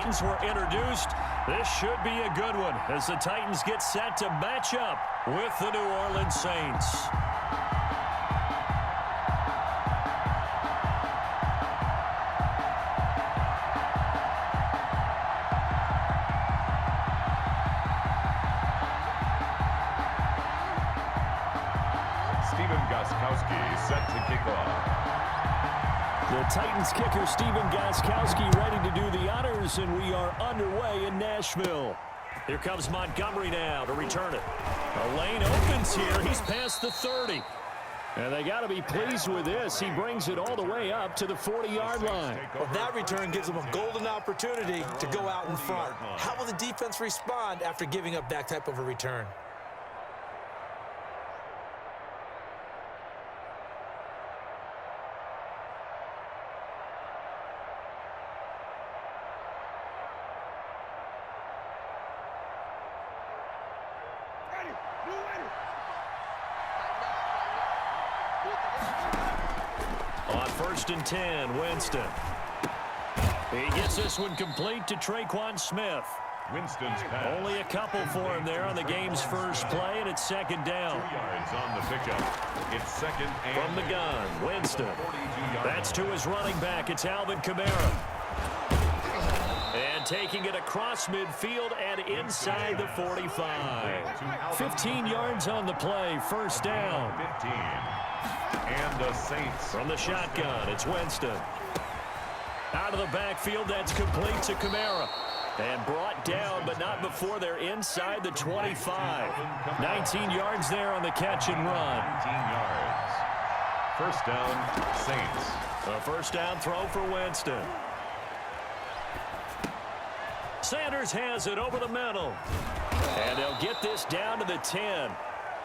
Titans were introduced. This should be a good one as the Titans get set to match up with the New Orleans Saints. Set to kick off. The Titans kicker Stephen Gostkowski ready to do the honors, and we are underway in Nashville. Here comes Montgomery now to return it. A lane opens here. He's past the 30. And they got to be pleased with this. He brings it all the way up to the 40-yard line. Well, that return gives them a golden opportunity to go out in front. How will the defense respond after giving up that type of a return? On 1st and 10, Winston. He gets this one complete to Traquan Smith. Winston's pass. Only a couple for him there on the game's first play, and it's second down. 2 yards on the pickup. It's second and from the gun, Winston. That's to his running back. It's Alvin Kamara. And taking it across midfield and inside the 45. 15 yards on the play, first down. 15. And the Saints. From the shotgun, it's Winston. Out of the backfield, that's complete to Kamara. And brought down, but not before they're inside the 25. 19 yards there on the catch and run. 19 yards. First down, Saints. A first down throw for Winston. Sanders has it over the middle. And they'll get this down to the 10.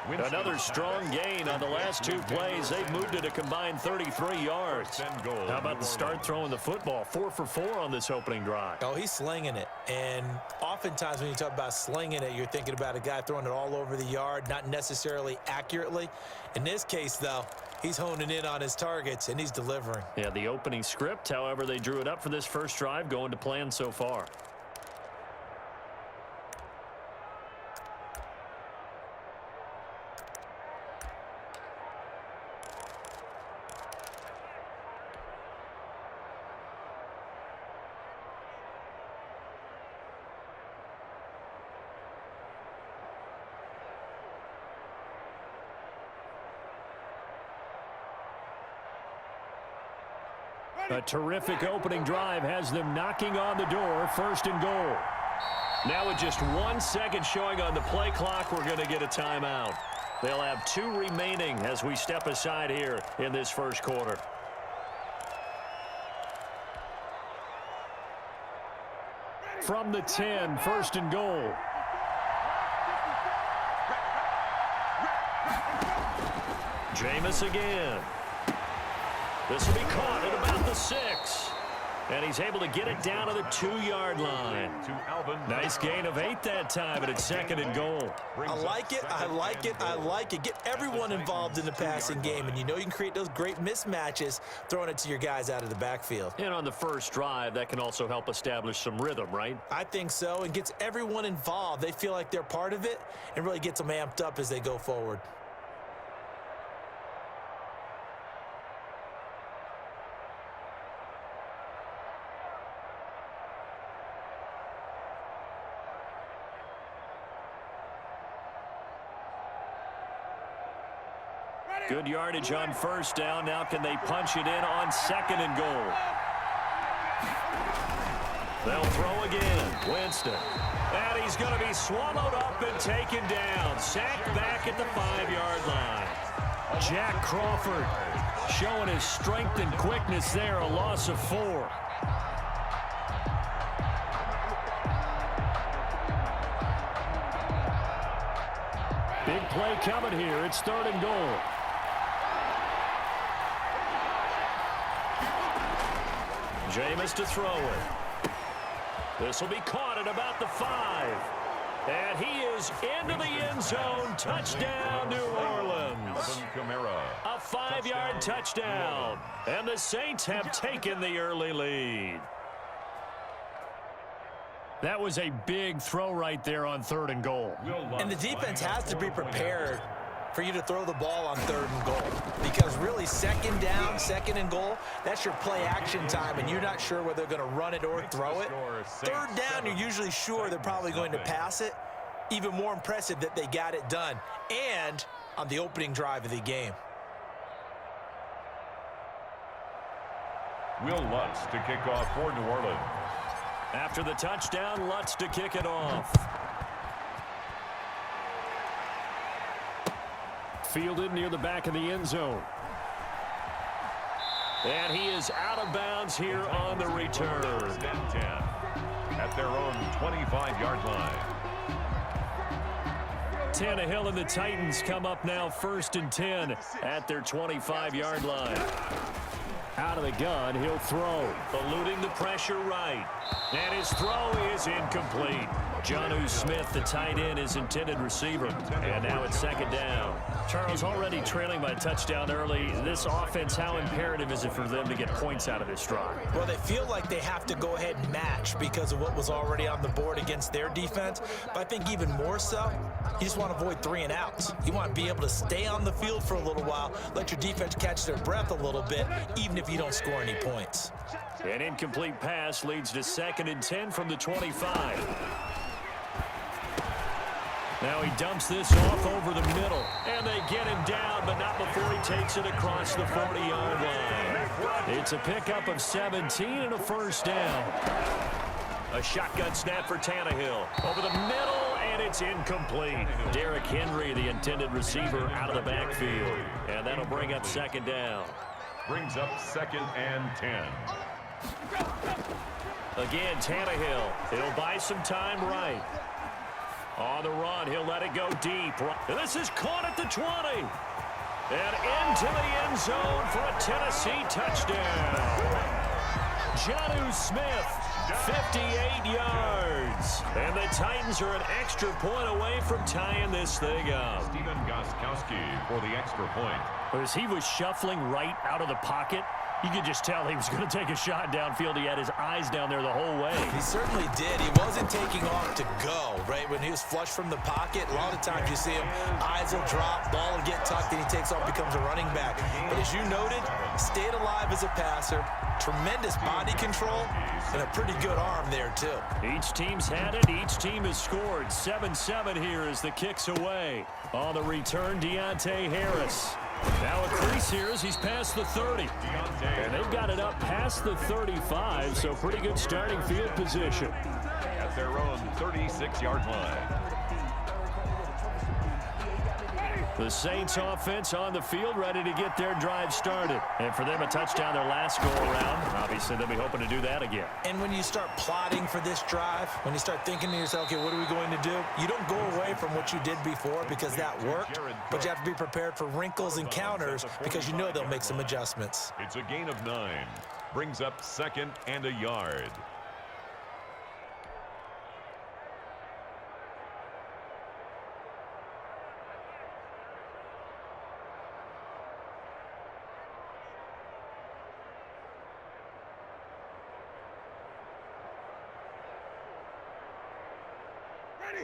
Another strong gain on the last 2 plays. They've moved it a combined 33 yards. How about the start throwing the football? 4 for 4 on this opening drive. Oh, he's slinging it. And oftentimes when you talk about slinging it, you're thinking about a guy throwing it all over the yard, not necessarily accurately. In this case, though, he's honing in on his targets, and he's delivering. Yeah, the opening script, however, they drew it up for this first drive, going to plan so far. A terrific opening drive has them knocking on the door, 1st and goal. Now with just 1 second showing on the play clock, we're going to get a timeout. They'll have 2 remaining as we step aside here in this first quarter. From the 10, 1st and goal. Jameis again. This will be caught at about the 6. And he's able to get it down to the 2-yard line. Nice gain of 8 that time, and it's 2nd and goal. I like it, I like it, I like it. Get everyone involved in the passing game, and you know you can create those great mismatches throwing it to your guys out of the backfield. And on the first drive, that can also help establish some rhythm, right? I think so, and gets everyone involved. They feel like they're part of it, and really gets them amped up as they go forward. Good yardage on first down. Now can they punch it in on 2nd and goal? They'll throw again. Winston. And he's going to be swallowed up and taken down. Sacked back at the 5-yard line. Jack Crawford showing his strength and quickness there. A loss of 4. Big play coming here. It's 3rd and goal. Jameis to throw it. This will be caught at about the 5. And he is into the end zone. Touchdown, New Orleans. A 5-yard touchdown. And the Saints have taken the early lead. That was a big throw right there on 3rd and goal. And the defense has to be prepared for you to throw the ball on 3rd and goal. Because really, 2nd down, 2nd and goal, that's your play action time, and you're not sure whether they're going to run it or throw it. 3rd down, you're usually sure they're probably going to pass it. Even more impressive that they got it done, and on the opening drive of the game. Will Lutz to kick off for New Orleans. After the touchdown, Lutz to kick it off. Fielded near the back of the end zone. And he is out of bounds here on the return. 10 at their own 25-yard line. Tannehill and the Titans come up now 1st and 10 at their 25-yard line. Out of the gun, he'll throw. Eluding the pressure right. And his throw is incomplete. Jonnu Smith, the tight end, is intended receiver. And now it's 2nd down. Charles, already trailing by a touchdown early. This offense, how imperative is it for them to get points out of this drive? Well, they feel like they have to go ahead and match because of what was already on the board against their defense. But I think even more so, you just want to avoid 3 and outs. You want to be able to stay on the field for a little while, let your defense catch their breath a little bit, even if you don't score any points. An incomplete pass leads to 2nd and 10 from the 25. Now he dumps this off over the middle, and they get him down, but not before he takes it across the 40-yard line. It's a pickup of 17 and a 1st down. A shotgun snap for Tannehill. Over the middle, and it's incomplete. Derrick Henry, the intended receiver, out of the backfield. And that'll bring up 2nd down. Brings up 2nd and 10. Again, Tannehill. He'll buy some time right. On the run, he'll let it go deep. This is caught at the 20. And into the end zone for a Tennessee touchdown. Jonnu Smith, 58 yards. And the Titans are an extra point away from tying this thing up. Stephen Gostkowski for the extra point. As he was shuffling right out of the pocket, you could just tell he was going to take a shot downfield. He had his eyes down there the whole way. He certainly did. He wasn't taking off to go, right? When he was flush from the pocket, a lot of times you see him, eyes will drop, ball will get tucked, and he takes off, becomes a running back. But as you noted, stayed alive as a passer, tremendous body control, and a pretty good arm there, too. Each team's had it. Each team has scored. 7-7 here as the kick's away. On the return, Deontay Harris. Now a crease here as he's past the 30. And they've got it up past the 35, so pretty good starting field position. At their own 36-yard line. The Saints offense on the field, ready to get their drive started. And for them, a touchdown their last go-around. Obviously, they'll be hoping to do that again. And when you start plotting for this drive, when you start thinking to yourself, okay, what are we going to do? You don't go away from what you did before because that worked, but you have to be prepared for wrinkles and counters because you know they'll make some adjustments. It's a gain of 9. Brings up 2nd and a yard.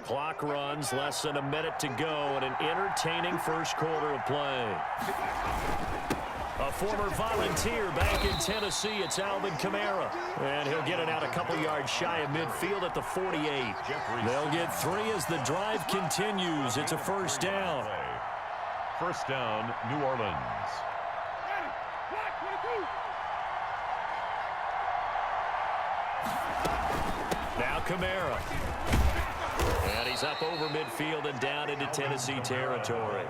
Clock runs, less than a minute to go, and an entertaining first quarter of play. A former Volunteer back in Tennessee, it's Alvin Kamara. And he'll get it out a couple yards shy of midfield at the 48. They'll get 3 as the drive continues. It's a 1st down. 1st down, New Orleans. Now Kamara. And he's up over midfield and down into Tennessee territory.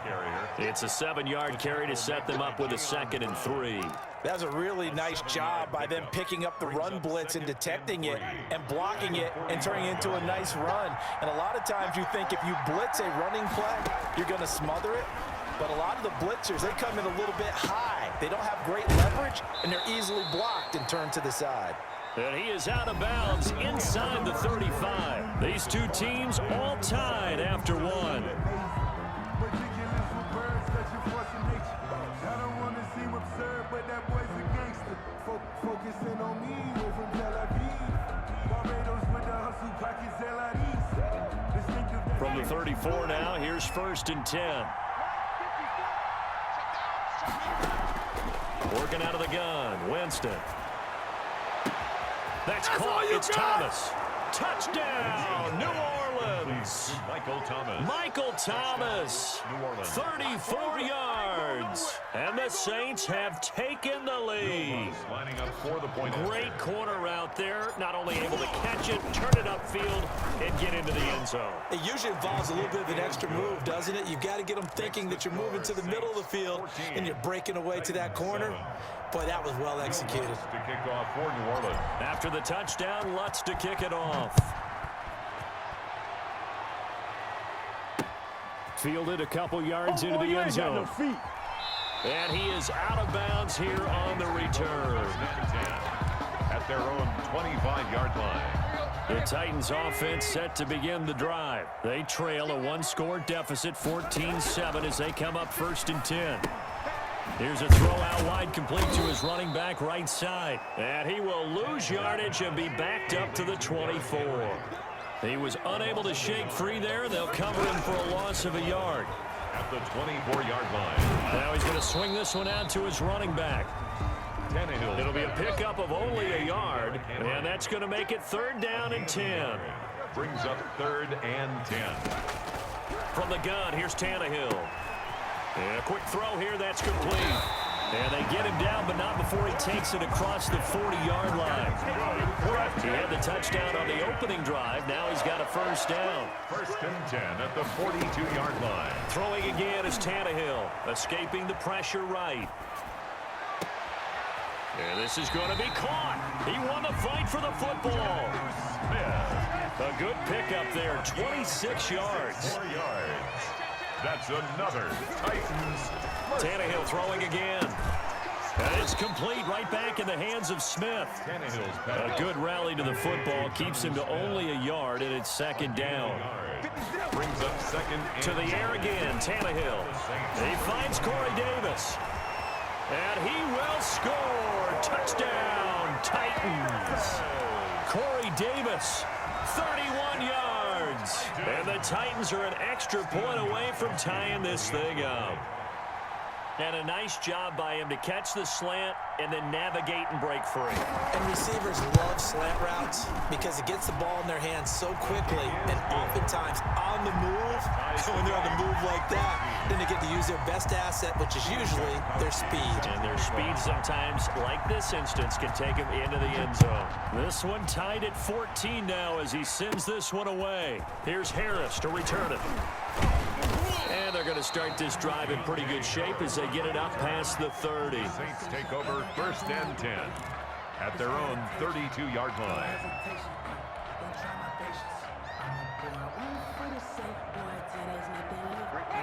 It's a 7-yard carry to set them up with a 2nd and 3. That was a really nice job by them picking up the run blitz and detecting it and blocking it and turning it into a nice run. And a lot of times you think if you blitz a running play, you're going to smother it. But a lot of the blitzers, they come in a little bit high. They don't have great leverage, and they're easily blocked and turned to the side. And he is out of bounds inside the 35. These two teams all tied after one. Focusing on me, from Tel Aviv. Barbados with the hustle, the 34 now. Here's 1st and 10. Working out of the gun, Winston. That's caught. It's Thomas. Touchdown, New Orleans. Michael Thomas. New Orleans. 34 yards. And the Saints have taken the lead. Lining up for the point. Great corner out there. Not only able to catch it, turn it upfield, and get into the end zone. It usually involves a little bit of an extra move, doesn't it? You've got to get them thinking that you're moving to the middle of the field and you're breaking away to that corner. Boy, that was well executed. To kick off for New Orleans. After the touchdown, Lutz to kick it off. Fielded a couple yards into the end zone. And he is out of bounds here on the return. At their own 25-yard line. The Titans offense set to begin the drive. They trail a one-score deficit, 14-7, as they come up 1st and 10. Here's a throw out wide, complete to his running back right side. And he will lose yardage and be backed up to the 24. He was unable to shake free there. They'll cover him for a loss of a yard. At the 24-yard line. Now he's going to swing this one out to his running back. It'll be a pickup of only a yard, and that's going to make it 3rd down and 10. Brings up 3rd and 10. From the gun, here's Tannehill. And a quick throw here, that's complete. And they get him down, but not before he takes it across the 40-yard line. He had the touchdown on the opening drive. Now he's got a 1st down. 1st and 10 at the 42-yard line. Throwing again is Tannehill, escaping the pressure right. And this is going to be caught. He won the fight for the football. A good pickup there, 26 yards. 4 yards. That's another Titans. Tannehill throwing again. And it's complete, right back in the hands of Smith. A good rally to the football, keeps him to only a yard, and it's 2nd down. Brings up 2nd and to the air again, Tannehill. He finds Corey Davis. And he will score. Touchdown, Titans. Corey Davis, 31 yards. And the Titans are an extra point away from tying this thing up. And a nice job by him to catch the slant and then navigate and break free. And receivers love slant routes because it gets the ball in their hands so quickly and oftentimes on the move. When they're on the move like that, then they get to use their best asset, which is usually their speed. And their speed sometimes, like this instance, can take them into the end zone. This one tied at 14 now as he sends this one away. Here's Harris to return it. And they're going to start this drive in pretty good shape as they get it up past the 30. Saints take over 1st and 10 at their own 32-yard line.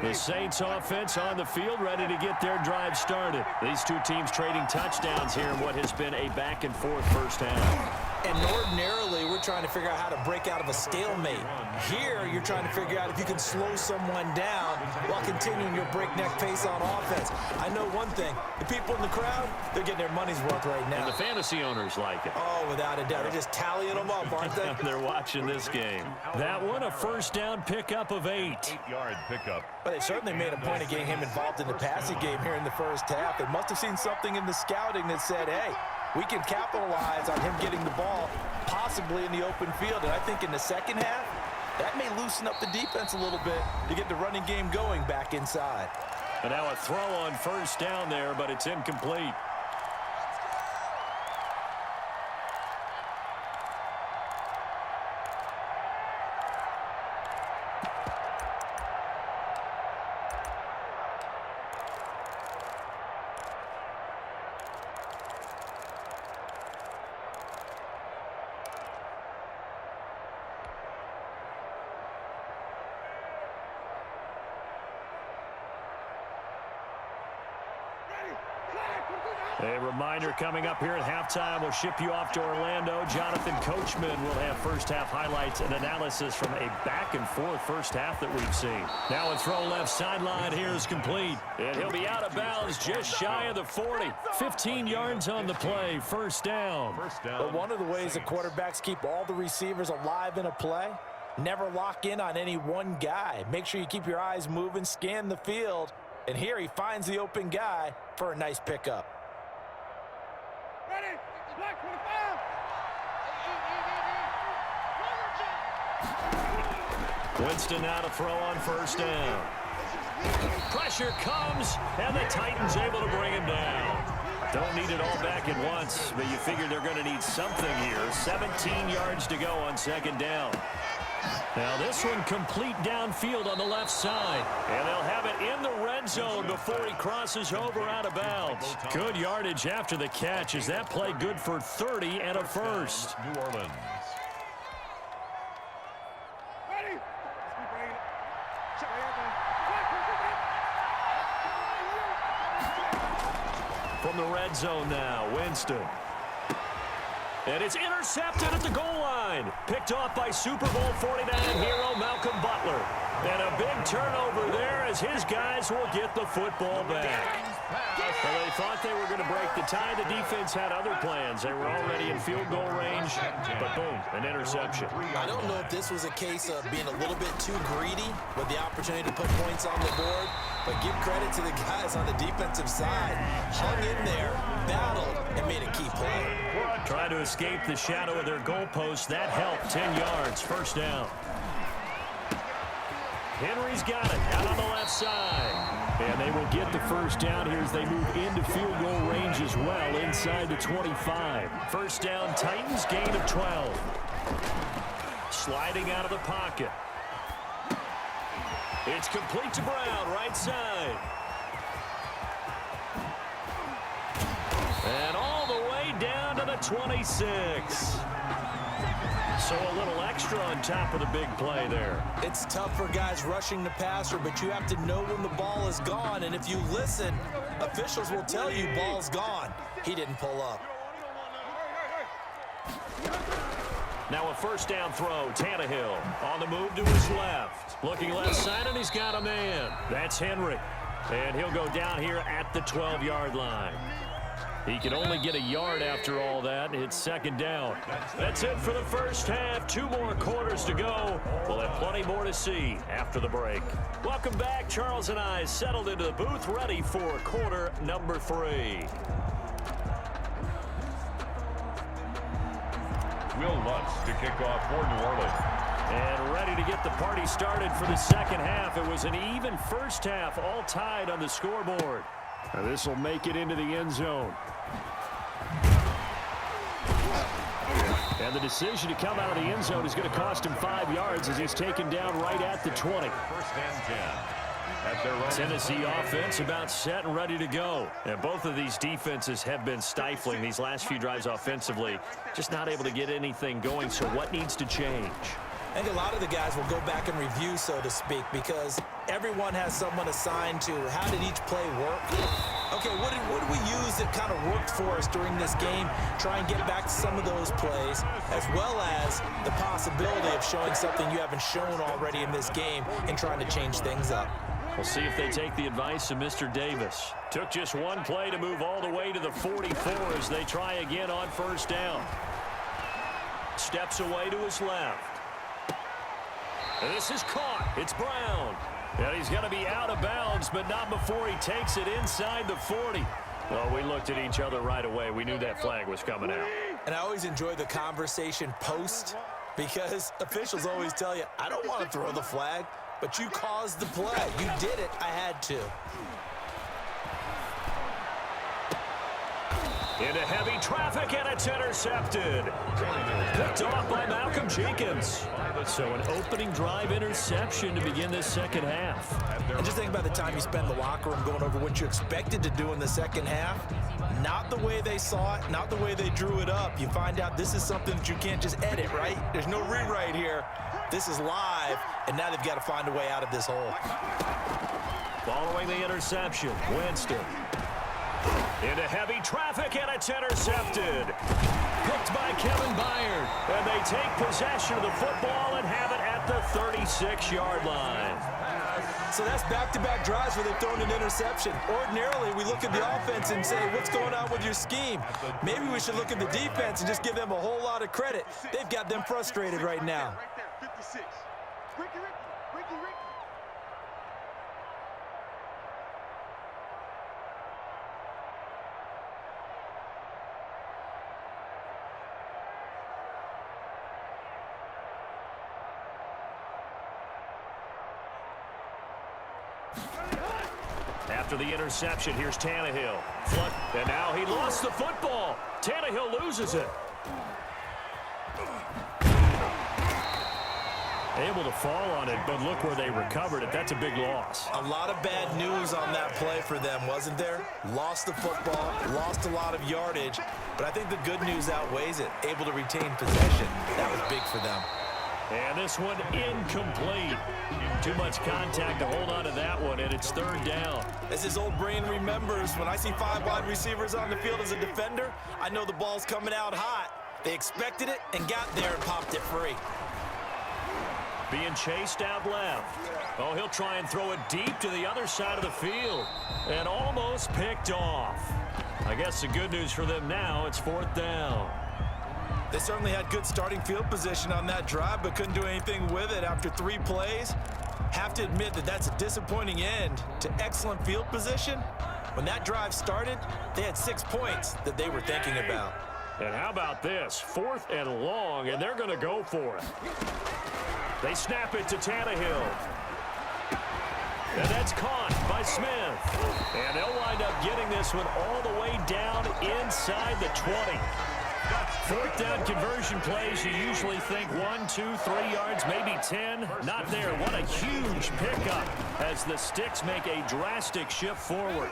The Saints offense on the field, ready to get their drive started. These two teams trading touchdowns here in what has been a back-and-forth 1st half. And ordinarily, we're trying to figure out how to break out of a stalemate. Here, you're trying to figure out if you can slow someone down while continuing your breakneck pace on offense. I know one thing. The people in the crowd, they're getting their money's worth right now. And the fantasy owners like it. Oh, without a doubt. They're just tallying them up, aren't they? They're watching this game. That one, a 1st down pickup of 8. 8-yard pickup. But they certainly made a point of getting him involved in the passing game here in the 1st half. They must have seen something in the scouting that said, hey, we can capitalize on him getting the ball possibly in the open field. And I think in the 2nd half, that may loosen up the defense a little bit to get the running game going back inside. And now a throw on 1st down there, but it's incomplete. A reminder coming up here at halftime. We'll ship you off to Orlando. Jonathan Coachman will have 1st half highlights and analysis from a back-and-forth 1st half that we've seen. Now a throw left sideline here is complete. And he'll be out of bounds just shy of the 40. 15 yards on the play. 1st down. But one of the ways the quarterbacks keep all the receivers alive in a play Never lock in on any one guy. Make sure you keep your eyes moving, scan the field. And here he finds the open guy for a nice pickup. Ready? Black 25. Winston now to throw on first down. Pressure comes, and the Titans able to bring him down. Don't need it all back at once, but you figure they're going to need something here. 17 yards to go on second down. Now this one complete downfield on the left side. And they'll have it in the red zone before he crosses over out of bounds. Good yardage after the catch. Is that play good for 30 and a first? New Orleans. Ready? From the red zone now, Winston. And it's intercepted at the goal line. Picked off by Super Bowl 49 hero Malcolm Butler. And a big turnover there as his guys will get the football back. Well, they thought they were going to break the tie. The defense had other plans. They were already in field goal range, but boom, an interception. I don't know if this was a case of being a little bit too greedy with the opportunity to put points on the board, but give credit to the guys on the defensive side. Hung in there, battled, and made a key play. Trying to escape the shadow of their goalpost. That helped. 10 yards, first down. Henry's got it out on the left side. And they will get the first down here as they move into field goal range as well inside the 25. First down, Titans, gain of 12. Sliding out of the pocket. It's complete to Brown, right side. And all the way down to the 26. So a little extra on top of the big play there. It's tough for guys rushing the passer, but you have to know when the ball is gone. And if you listen, officials will tell you ball's gone. He didn't pull up. Now a first down throw, Tannehill on the move to his left. Looking left side, and he's got a man. That's Henry. And he'll go down here at the 12-yard line. He can only get a yard after all that. It's second down. That's it for the first half. 2 more quarters to go. We'll have plenty more to see after the break. Welcome back. Charles and I settled into the booth, ready for quarter number 3. Will Lutz to kick off for New Orleans. And ready to get the party started for the second half. It was an even first half, all tied on the scoreboard. Now this will make it into the end zone. And the decision to come out of the end zone is going to cost him 5 yards as he's taken down right at the 20. First and 10. At their own Tennessee offense about set and ready to go. And both of these defenses have been stifling these last few drives offensively. Just not able to get anything going. So what needs to change? I think a lot of the guys will go back and review, so to speak, because everyone has someone assigned to how did each play work. Okay, what did we use that kind of worked for us during this game? Try and get back to some of those plays, as well as the possibility of showing something you haven't shown already in this game and trying to change things up. We'll see if they take the advice of Mr. Davis. Took just one play to move all the way to the 44 as they try again on first down. Steps away to his left. And this is caught. It's Brown. And he's going to be out of bounds, but not before he takes it inside the 40. Well, we looked at each other right away. We knew that flag was coming out. And I always enjoy the conversation post because officials always tell you, I don't want to throw the flag, but you caused the play. You did it. I had to. Into heavy traffic, and it's intercepted. Picked off by Malcolm Jenkins. So an opening drive interception to begin this second half. And just think about the time you spend in the locker room going over what you expected to do in the second half. Not the way they saw it, not the way they drew it up. You find out this is something that you can't just edit, right? There's no rewrite here. This is live, and now they've got to find a way out of this hole. Following the interception, Winston. Into heavy traffic, and it's intercepted. Picked by Kevin Byard. And they take possession of the football and have it at the 36-yard line. So that's back-to-back drives where they've thrown an interception. Ordinarily, we look at the offense and say, what's going on with your scheme? Maybe we should look at the defense and just give them a whole lot of credit. They've got them frustrated right now. 56. Ricky. After the interception, here's Tannehill. And now he lost the football. Tannehill loses it. Able to fall on it, but look where they recovered it. That's a big loss. A lot of bad news on that play for them, wasn't there? Lost the football, lost a lot of yardage, but I think the good news outweighs it. Able to retain possession. That was big for them. And this one incomplete. Too much contact to hold on to that one, and it's third down. As his old brain remembers, when I see 5 wide receivers on the field as a defender, I know the ball's coming out hot. They expected it and got there and popped it free. Being chased out left. Oh, he'll try and throw it deep to the other side of the field. And almost picked off. I guess the good news for them now, it's fourth down. They certainly had good starting field position on that drive, but couldn't do anything with it after 3 plays. Have to admit that that's a disappointing end to excellent field position. When that drive started, they had 6 points that they were thinking about. And how about this? 4th and long, and they're going to go for it. They snap it to Tannehill. And that's caught by Smith. And they'll wind up getting this one all the way down inside the 20. 4th down conversion plays, you usually think 1, 2, 3 yards, maybe 10. Not there. What a huge pickup as the Sticks make a drastic shift forward.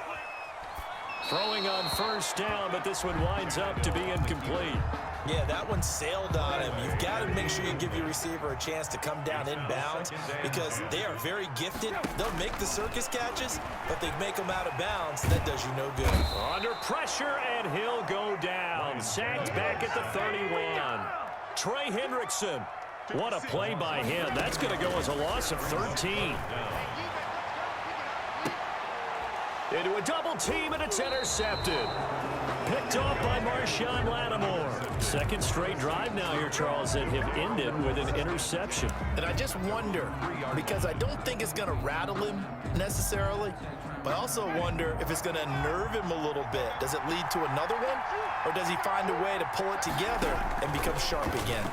Throwing on first down, but this one winds up to be incomplete. Yeah, that one sailed on him. You've got to make sure you give your receiver a chance to come down inbounds because they are very gifted. They'll make the circus catches, but they make them out of bounds. That does you no good. Under pressure, and he'll go down. Sacked back at the 31. Trey Hendrickson. What a play by him. That's going to go as a loss of 13. Into a double team, and it's intercepted. Picked off by Marshawn Lattimore. Second straight drive now here, Charles, that have ended with an interception. And I just wonder, because I don't think it's going to rattle him necessarily, but I also wonder if it's going to nerve him a little bit. Does it lead to another one, or does he find a way to pull it together and become sharp again?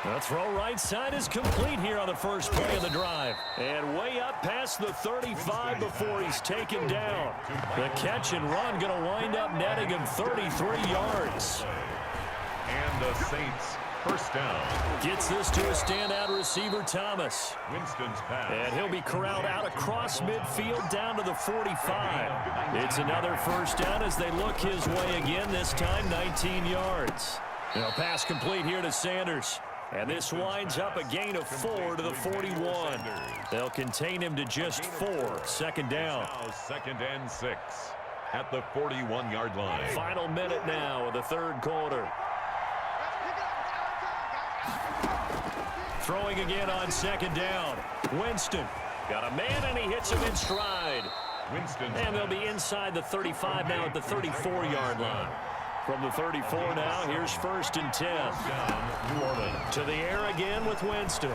The throw right side is complete here on the first play of the drive. And way up past the 35 before he's taken down. The catch and run going to wind up netting him 33 yards. And the Saints first down. Gets this to a standout receiver, Thomas. Winston's pass. And he'll be corralled out across midfield down to the 45. It's another first down as they look his way again, this time 19 yards. Now pass complete here to Sanders. And this winds up a gain of 4 to the 41. They'll contain him to just 4. Second down. Now 2nd and 6 at the 41-yard line. Final minute now of the third quarter. Throwing again on second down. Winston got a man, and he hits him in stride. Winston. And they'll be inside the 35 now at the 34-yard line. From the 34 now, here's 1st and 10. New Orleans. To the air again with Winston.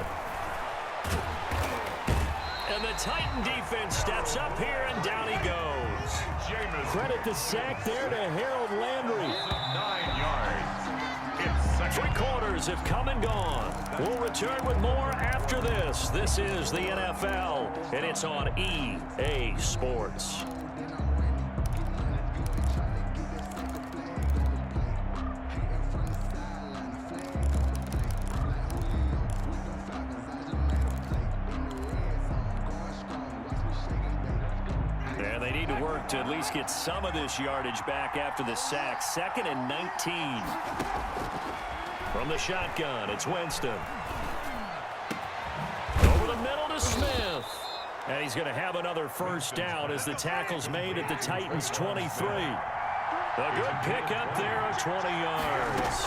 And the Titan defense steps up here, and down he goes. Jameis. Credit the sack there to Harold Landry. 9 yards. It's second. 3 quarters have come and gone. We'll return with more after this. This is the NFL, and it's on EA Sports. To at least get some of this yardage back after the sack. 2nd and 19. From the shotgun, it's Winston. Over the middle to Smith. And he's going to have another first down as the tackle's made at the Titans' 23. A good pickup there of 20 yards.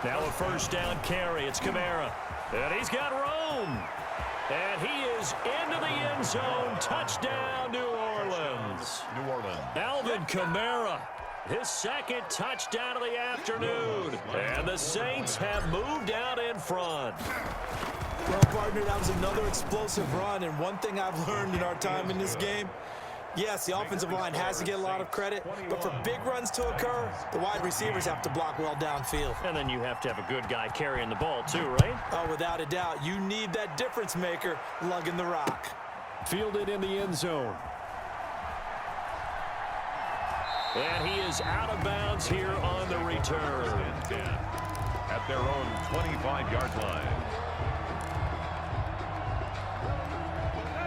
Now a first down carry. It's Kamara. And he's got room. And he is into the end zone. Touchdown, New Orleans. New Orleans. Alvin Kamara his second touchdown of the afternoon. And the Saints have moved out in front. Well, partner, that was another explosive run, and one thing I've learned in our time in this game, yes, the offensive line has to get a lot of credit, but for big runs to occur, the wide receivers have to block well downfield. And then you have to have a good guy carrying the ball too, right? Oh, without a doubt. You need that difference maker lugging the rock. Fielded in the end zone. And he is out of bounds here on the return. At their own 25-yard line.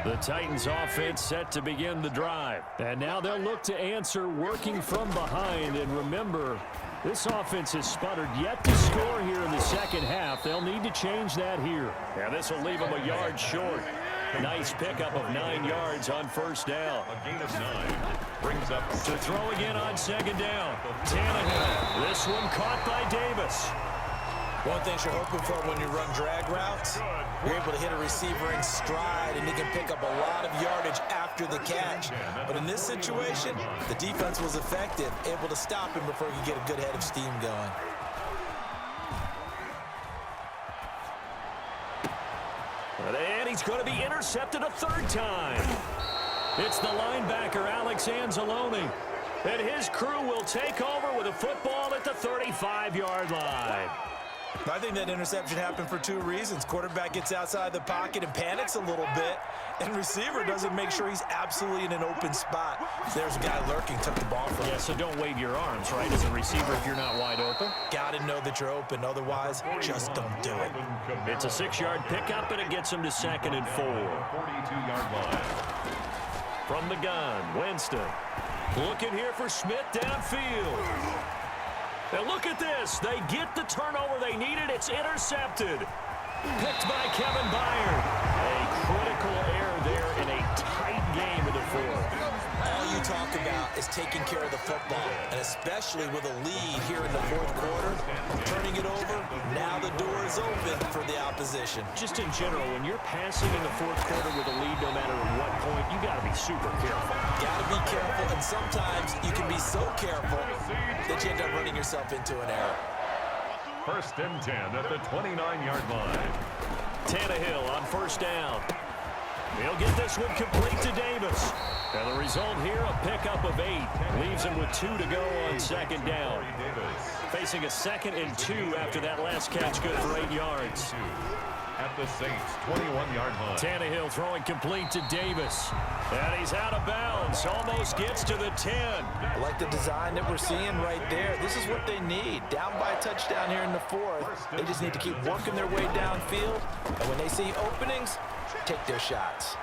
The Titans offense set to begin the drive. And now they'll look to answer working from behind. And remember, this offense has sputtered yet to score here in the second half. They'll need to change that here. And this will leave them a yard short. Nice pickup of 9 yards on first down. A gain of 9 brings up To throw again on second down. Tannehill. This one caught by Davis. One thing you're hoping for when you run drag routes, you're able to hit a receiver in stride, and he can pick up a lot of yardage after the catch. But in this situation, the defense was effective, able to stop him before he could get a good head of steam going. And he's going to be intercepted a third time. It's the linebacker, Alex Anzalone. And his crew will take over with a football at the 35-yard line. I think that interception happened for 2 reasons. Quarterback gets outside the pocket and panics a little bit, and receiver doesn't make sure he's absolutely in an open spot. There's a guy lurking, took the ball from him. Yeah, so don't wave your arms, right, as a receiver if you're not wide open. Got to know that you're open, otherwise just don't do it. It's a 6-yard pickup, and it gets him to 2nd and 4. 42-yard line. From the gun, Winston. Looking here for Smith downfield. Now look at this. They get the turnover they needed. It's intercepted. Picked by Kevin Byard. A critical error there in a tight game in the fourth. All you talk about is taking care of the football, and especially with a lead here in the fourth quarter, turning it over, now the door is open for the opposition. Just in general, when you're passing in the fourth quarter with a lead, no matter at what point, you got to be super careful. Got to be careful, and sometimes you can be so careful that you end up running yourself into an error. 1st and 10 at the 29-yard line. Tannehill on first down. He'll get this one complete to Davis. And the result here, a pickup of 8. Leaves him with 2 to go on second down. Facing a 2nd and 2 after that last catch, good for 8 yards. At the Saints' 21-yard line. Tannehill throwing complete to Davis. And he's out of bounds. Almost gets to the 10. I like the design that we're seeing right there. This is what they need. Down by a touchdown here in the fourth. They just need to keep working their way downfield. And when they see openings, take their shots.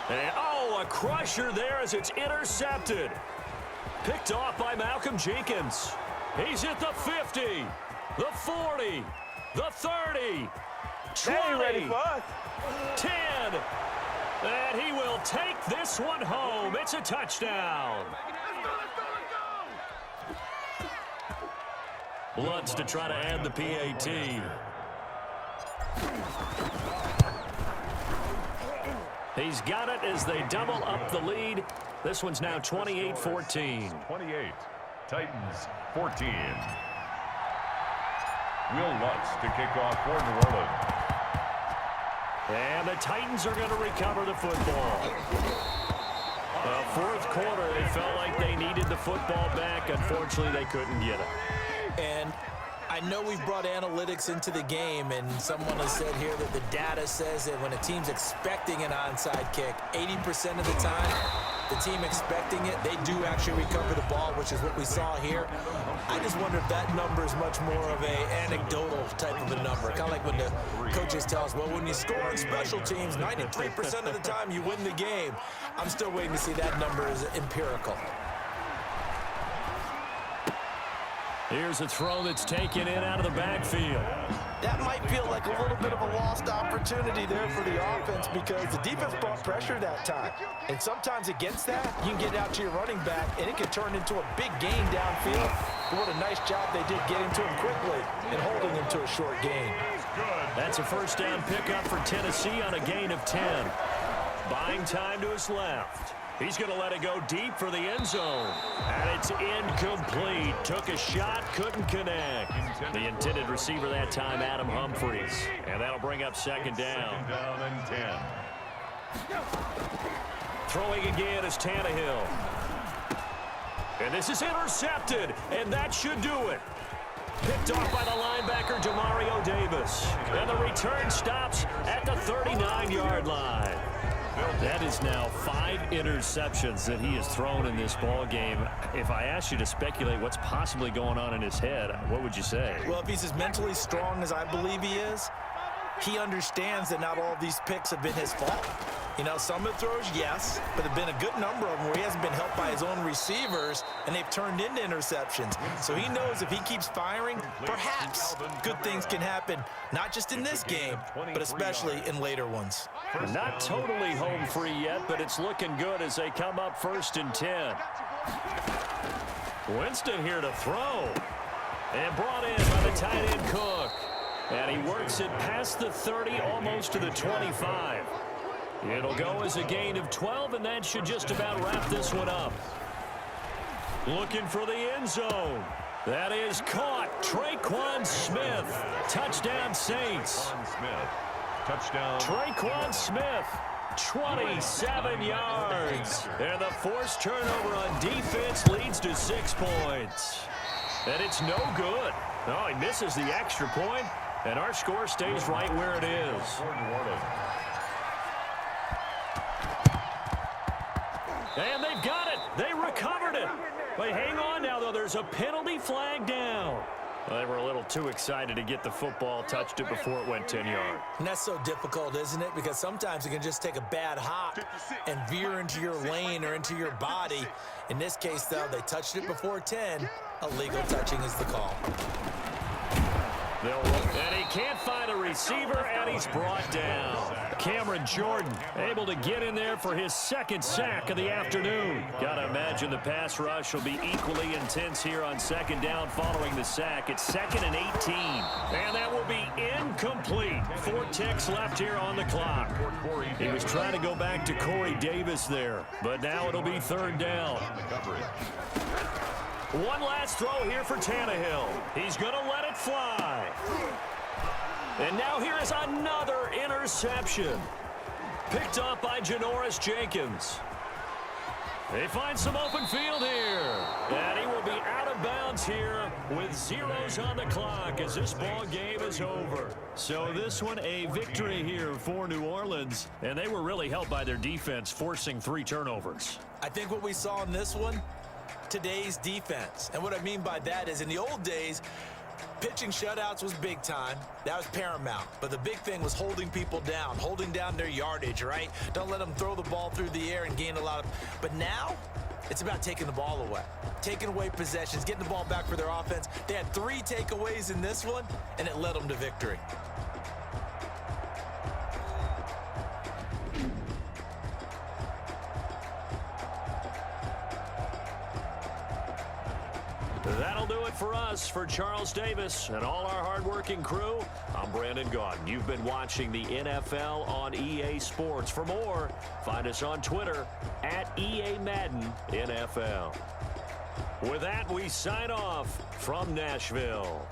And, oh, a crusher there as it's intercepted. Picked off by Malcolm Jenkins. He's at the 50, the 40, the 30, 20, 10. And he will take this one home. It's a touchdown. Lutz to try to add the PAT. He's got it as they double up the lead. This one's now 28-14. 28. Titans 14. Will Lutz to kick off for New Orleans. And the Titans are going to recover the football. Fourth quarter, it felt like they needed the football back. Unfortunately, they couldn't get it. And I know we've brought analytics into the game, and someone has said here that the data says that when a team's expecting an onside kick, 80% of the time, the team expecting it, they do actually recover the ball, which is what we saw here. I just wonder if that number is much more of a anecdotal type of a number. Kind of like when the coaches tell us, well, when you score on special teams, 93% of the time you win the game. I'm still waiting to see that number is empirical. Here's a throw that's taken in out of the backfield. That might feel like a little bit of a lost opportunity there for the offense because the defense brought pressure that time. And sometimes against that, you can get out to your running back, and it can turn into a big gain downfield. But what a nice job they did getting to him quickly and holding him to a short gain. That's a first down pickup for Tennessee on a gain of 10. Buying time to his left. He's going to let it go deep for the end zone. And it's incomplete. Took a shot, couldn't connect. The intended receiver that time, Adam Humphries. And that'll bring up second down. Second down and 10. Throwing again is Tannehill. And this is intercepted. And that should do it. Picked off by the linebacker, Demario Davis. And the return stops at the 39-yard line. That is now 5 interceptions that he has thrown in this ball game. If I asked you to speculate what's possibly going on in his head, what would you say? Well, if he's as mentally strong as I believe he is, he understands that not all of these picks have been his fault. You know, some of the throws, yes, but there have been a good number of them where he hasn't been helped by his own receivers, and they've turned into interceptions. So he knows if he keeps firing, perhaps good things can happen, not just in this game, but especially in later ones. Not totally home free yet, but it's looking good as they come up 1st and 10. Winston here to throw. And brought in by the tight end Cook. And he works it past the 30, almost to the 25. It'll go as a gain of 12, and that should just about wrap this one up. Looking for the end zone. That is caught. Traquan Smith. Touchdown, Saints. Smith. Touchdown. Traquan Smith, 27 yards. And the forced turnover on defense leads to 6 points. And it's no good. Oh, he misses the extra point, and our score stays right where it is. And they've got it. They recovered it. But hang on now, though. There's a penalty flag down. Well, they were a little too excited to get the football, touched it before it went 10 yards. And that's so difficult, isn't it? Because sometimes it can just take a bad hop and veer into your lane or into your body. In this case, though, they touched it before 10. Illegal touching is the call. And he can't find a receiver, and he's brought down. Cameron Jordan able to get in there for his 2nd sack of the afternoon. Got to imagine the pass rush will be equally intense here on 2nd down following the sack. It's 2nd and 18. And that will be incomplete. 4 ticks left here on the clock. He was trying to go back to Corey Davis there, but now it'll be 3rd down. One last throw here for Tannehill. He's going to let it fly. And now here is another interception. Picked up by Janoris Jenkins. They find some open field here. And he will be out of bounds here with zeros on the clock as this ball game is over. So this one a victory here for New Orleans. And they were really helped by their defense, forcing 3 turnovers. I think what we saw in this one, today's defense. And what I mean by that is in the old days, pitching shutouts was big time. That was paramount. But the big thing was holding people down, holding down their yardage, right? Don't let them throw the ball through the air and gain a lot of... But now, it's about taking the ball away. Taking away possessions, getting the ball back for their offense. They had 3 takeaways in this one, and it led them to victory. That'll do it for us. For Charles Davis and all our hardworking crew, I'm Brandon Gaudin. You've been watching the NFL on EA Sports. For more, find us on Twitter at EA Madden NFL. With that, we sign off from Nashville.